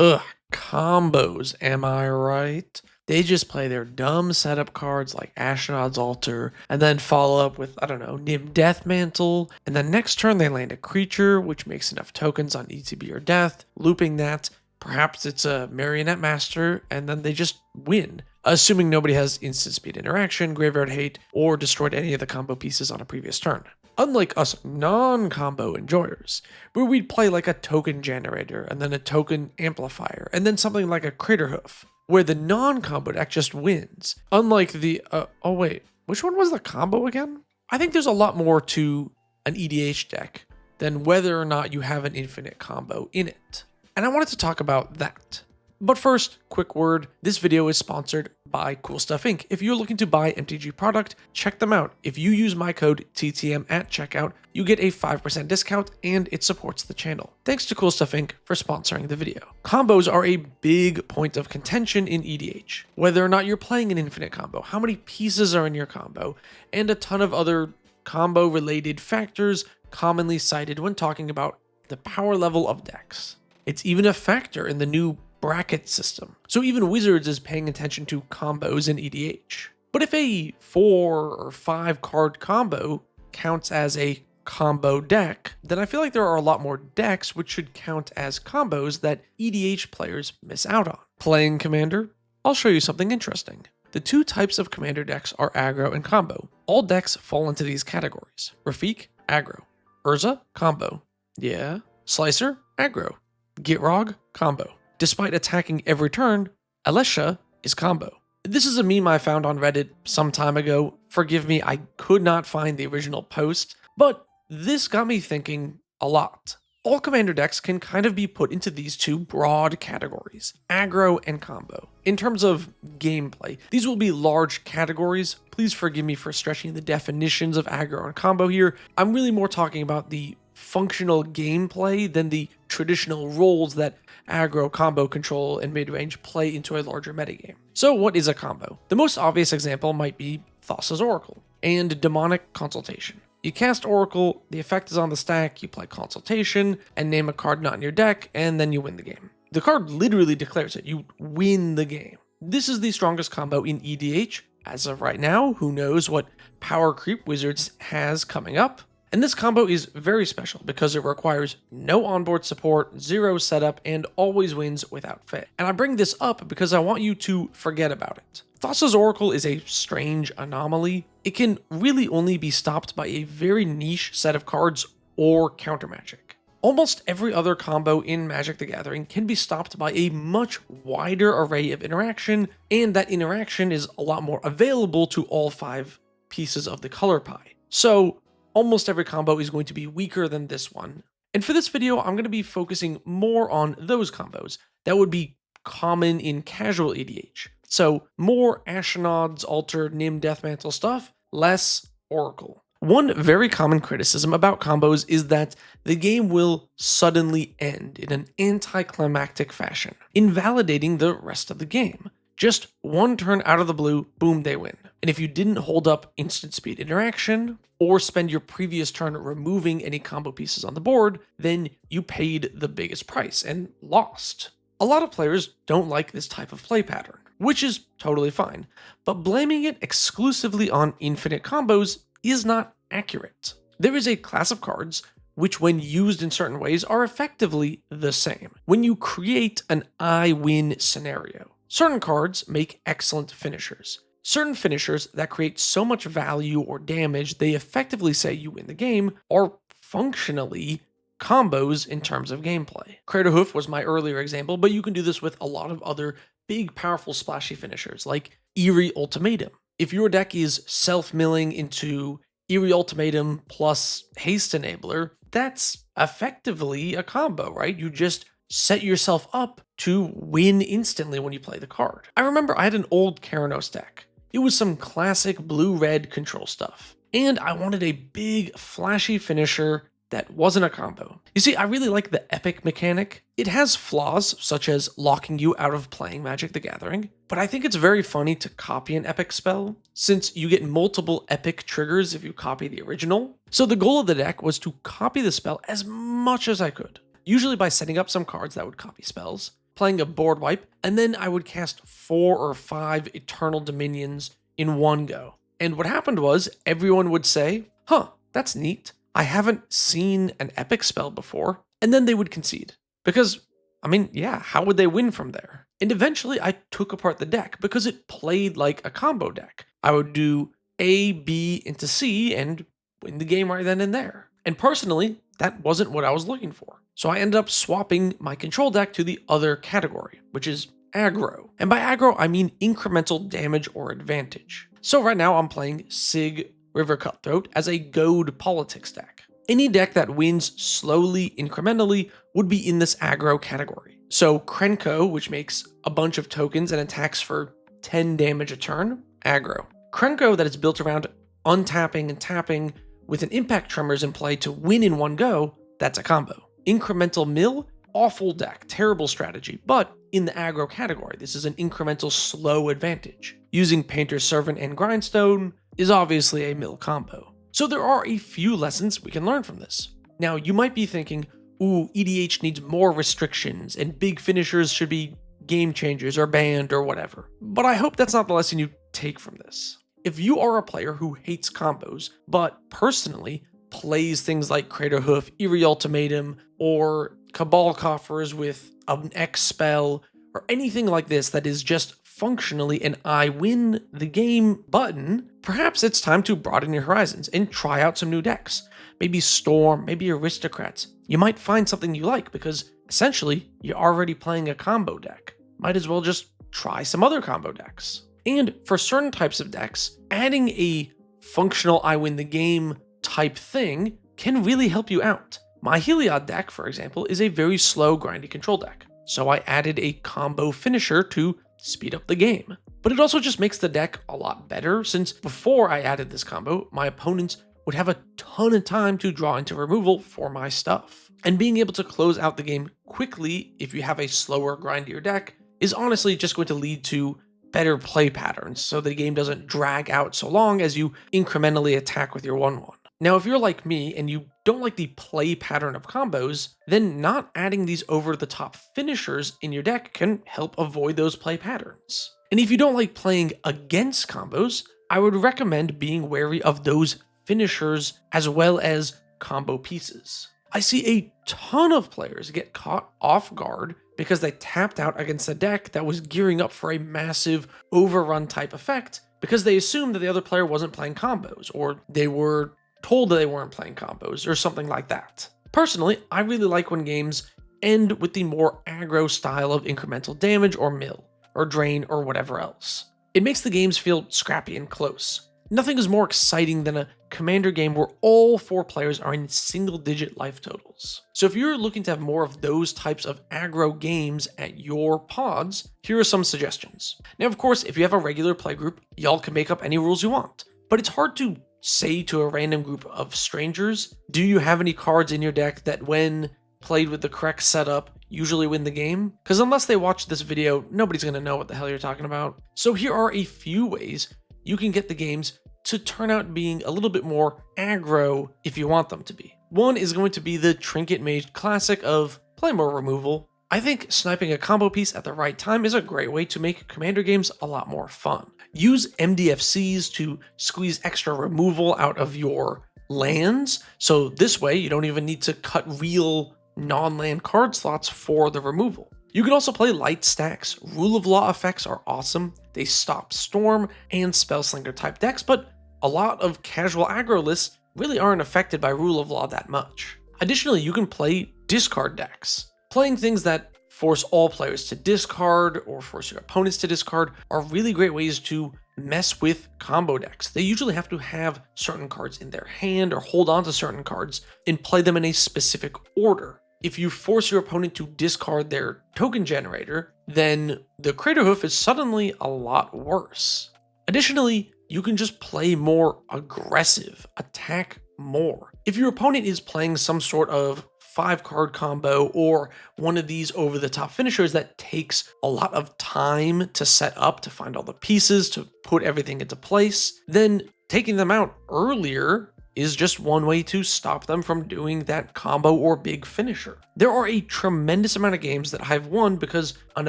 Ugh, combos, am I right? They just play their dumb setup cards like Ashnod's Altar, and then follow up with, I don't know, Nim Deathmantle, and then next turn they land a creature, which makes enough tokens on ETB or Death, looping that. Perhaps it's a Marionette Master, and then they just win, assuming nobody has instant speed interaction, graveyard hate, or destroyed any of the combo pieces on a previous turn. Unlike us non-combo enjoyers, where we'd play like a token generator and then a token amplifier, and then something like a Crater Hoof, where the non-combo deck just wins. Unlike the, oh wait, which one was the combo again? I think there's a lot more to an EDH deck than whether or not you have an infinite combo in it. And I wanted to talk about that. But first, quick word, this video is sponsored by Cool Stuff Inc. If you're looking to buy MTG product, check them out. If you use my code TTM at checkout, you get a 5% discount and it supports the channel. Thanks to Cool Stuff Inc. for sponsoring the video. Combos are a big point of contention in EDH. Whether or not you're playing an infinite combo, how many pieces are in your combo, and a ton of other combo related factors commonly cited when talking about the power level of decks. It's even a factor in the new bracket system. So even Wizards is paying attention to combos in EDH. But if a 4 or 5 card combo counts as a combo deck, then I feel like there are a lot more decks which should count as combos that EDH players miss out on. Playing Commander? I'll show you something interesting. The two types of Commander decks are aggro and combo. All decks fall into these categories. Rafik, aggro. Urza, combo. Yeah. Slicer, aggro. Gitrog, combo. Despite attacking every turn, Alesha is combo. This is a meme I found on Reddit some time ago. Forgive me, I could not find the original post, but this got me thinking a lot. All Commander decks can kind of be put into these two broad categories, aggro and combo. In terms of gameplay, these will be large categories. Please forgive me for stretching the definitions of aggro and combo here. I'm really more talking about the functional gameplay than the traditional roles that aggro, combo, control, and mid-range play into a larger metagame. So what is a combo? The most obvious example might be Thassa's Oracle and Demonic Consultation. You cast Oracle, the effect is on the stack, you play Consultation, and name a card not in your deck, and then you win the game. The card literally declares it, you win the game. This is the strongest combo in EDH. As of right now, who knows what power creep Wizards has coming up. And this combo is very special because it requires no onboard support, zero setup, and always wins without fail. And I bring this up because I want you to forget about it. Thassa's Oracle is a strange anomaly. It can really only be stopped by a very niche set of cards or counter magic. Almost every other combo in Magic the Gathering can be stopped by a much wider array of interaction, and that interaction is a lot more available to all 5 pieces of the color pie. So almost every combo is going to be weaker than this one. And for this video, I'm going to be focusing more on those combos that would be common in casual EDH. So more Ashnod's Altar, Nim Deathmantle stuff, less Oracle. One very common criticism about combos is that the game will suddenly end in an anticlimactic fashion, invalidating the rest of the game. Just one turn out of the blue, boom, they win. And if you didn't hold up instant speed interaction, or spend your previous turn removing any combo pieces on the board, then you paid the biggest price and lost. A lot of players don't like this type of play pattern, which is totally fine, but blaming it exclusively on infinite combos is not accurate. There is a class of cards which when used in certain ways are effectively the same. When you create an I win scenario, certain cards make excellent finishers. Certain finishers that create so much value or damage they effectively say you win the game are functionally combos in terms of gameplay. Crater Hoof was my earlier example, but you can do this with a lot of other big, powerful, splashy finishers like Eerie Ultimatum. If your deck is self-milling into Eerie Ultimatum plus Haste Enabler, that's effectively a combo, right? You just set yourself up to win instantly when you play the card. I remember I had an old Keranos deck. It was some classic blue-red control stuff. And I wanted a big, flashy finisher that wasn't a combo. You see, I really like the epic mechanic. It has flaws, such as locking you out of playing Magic the Gathering, but I think it's very funny to copy an epic spell, since you get multiple epic triggers if you copy the original. So the goal of the deck was to copy the spell as much as I could, usually by setting up some cards that would copy spells, playing a board wipe, and then I would cast 4 or 5 Eternal Dominions in one go. And what happened was everyone would say, huh, that's neat. I haven't seen an epic spell before. And then they would concede. Because, I mean, yeah, how would they win from there? And eventually I took apart the deck because it played like a combo deck. I would do A, B into C and win the game right then and there. And personally, that wasn't what I was looking for. So I ended up swapping my control deck to the other category, which is aggro. And by aggro, I mean incremental damage or advantage. So right now I'm playing Sig River Cutthroat as a goad politics deck. Any deck that wins slowly, incrementally, would be in this aggro category. So Krenko, which makes a bunch of tokens and attacks for 10 damage a turn, aggro. Krenko that is built around untapping and tapping with an impact tremors in play to win in one go, that's a combo. Incremental mill, awful deck, terrible strategy, but in the aggro category, this is an incremental slow advantage. Using Painter's Servant and Grindstone is obviously a mill combo. So there are a few lessons we can learn from this. Now you might be thinking, ooh, EDH needs more restrictions and big finishers should be game changers or banned or whatever. But I hope that's not the lesson you take from this. If you are a player who hates combos, but personally plays things like Craterhoof, Eerie Ultimatum, or Cabal Coffers with an X spell, or anything like this that is just functionally an I win the game button, perhaps it's time to broaden your horizons and try out some new decks. Maybe Storm, maybe Aristocrats. You might find something you like because essentially you're already playing a combo deck. Might as well just try some other combo decks. And for certain types of decks, adding a functional I win the game type thing can really help you out. My Heliod deck, for example, is a very slow grindy control deck. So I added a combo finisher to speed up the game. But it also just makes the deck a lot better since before I added this combo, my opponents would have a ton of time to draw into removal for my stuff. And being able to close out the game quickly if you have a slower, grindier deck is honestly just going to lead to better play patterns so the game doesn't drag out so long as you incrementally attack with your 1/1. Now, if you're like me and you don't like the play pattern of combos, then not adding these over-the-top finishers in your deck can help avoid those play patterns. And if you don't like playing against combos, I would recommend being wary of those finishers as well as combo pieces. I see a ton of players get caught off guard because they tapped out against a deck that was gearing up for a massive overrun type effect because they assumed that the other player wasn't playing combos, or they were told that they weren't playing combos, or something like that. Personally, I really like when games end with the more aggro style of incremental damage or mill, or drain, or whatever else. It makes the games feel scrappy and close. Nothing is more exciting than a commander game where all 4 players are in single-digit life totals. So if you're looking to have more of those types of aggro games at your pods, here are some suggestions. Now, of course, if you have a regular play group, y'all can make up any rules you want, but it's hard to say to a random group of strangers, do you have any cards in your deck that when played with the correct setup usually win the game? Because unless they watch this video, nobody's going to know what the hell you're talking about. So here are a few ways you can get the games to turn out being a little bit more aggro if you want them to be. One is going to be the Trinket Mage classic of play more removal. I think sniping a combo piece at the right time is a great way to make commander games a lot more fun. Use MDFCs to squeeze extra removal out of your lands, so this way you don't even need to cut real non-land card slots for the removal. You can also play light stacks. Rule of Law effects are awesome. They stop Storm and Spellslinger type decks, but a lot of casual aggro lists really aren't affected by Rule of Law that much. Additionally, you can play discard decks. Playing things that force all players to discard or force your opponents to discard are really great ways to mess with combo decks. They usually have to have certain cards in their hand or hold on to certain cards and play them in a specific order. If you force your opponent to discard their token generator, then the Craterhoof is suddenly a lot worse. Additionally, you can just play more aggressive, attack more. If your opponent is playing some sort of 5-card combo or one of these over-the-top finishers that takes a lot of time to set up, to find all the pieces, to put everything into place, then taking them out earlier is just one way to stop them from doing that combo or big finisher. There are a tremendous amount of games that I've won because an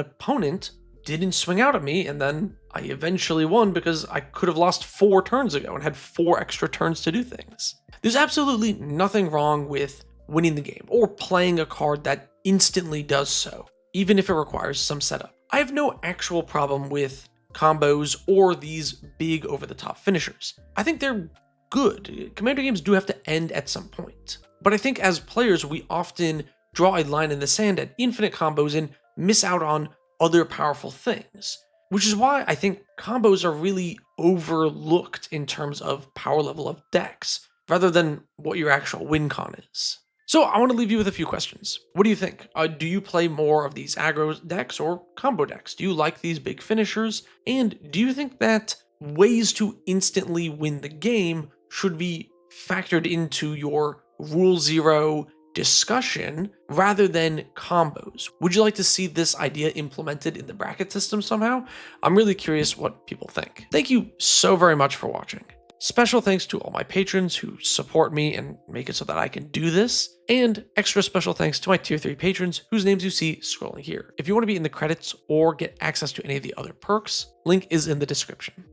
opponent didn't swing out at me, and then I eventually won because I could have lost 4 turns ago and had 4 extra turns to do things. There's absolutely nothing wrong with winning the game or playing a card that instantly does so, even if it requires some setup. I have no actual problem with combos or these big over-the-top finishers. I think they're good. Commander games do have to end at some point. But I think as players, we often draw a line in the sand at infinite combos and miss out on other powerful things, which is why I think combos are really overlooked in terms of power level of decks, rather than what your actual win con is. So I want to leave you with a few questions. What do you think? Do you play more of these aggro decks or combo decks? Do you like these big finishers? And do you think that ways to instantly win the game should be factored into your Rule Zero discussion rather than combos? Would you like to see this idea implemented in the bracket system somehow? I'm really curious what people think. Thank you so very much for watching. Special thanks to all my patrons who support me and make it so that I can do this, and extra special thanks to my tier 3 patrons whose names you see scrolling here. If you want to be in the credits or get access to any of the other perks, link is in the description.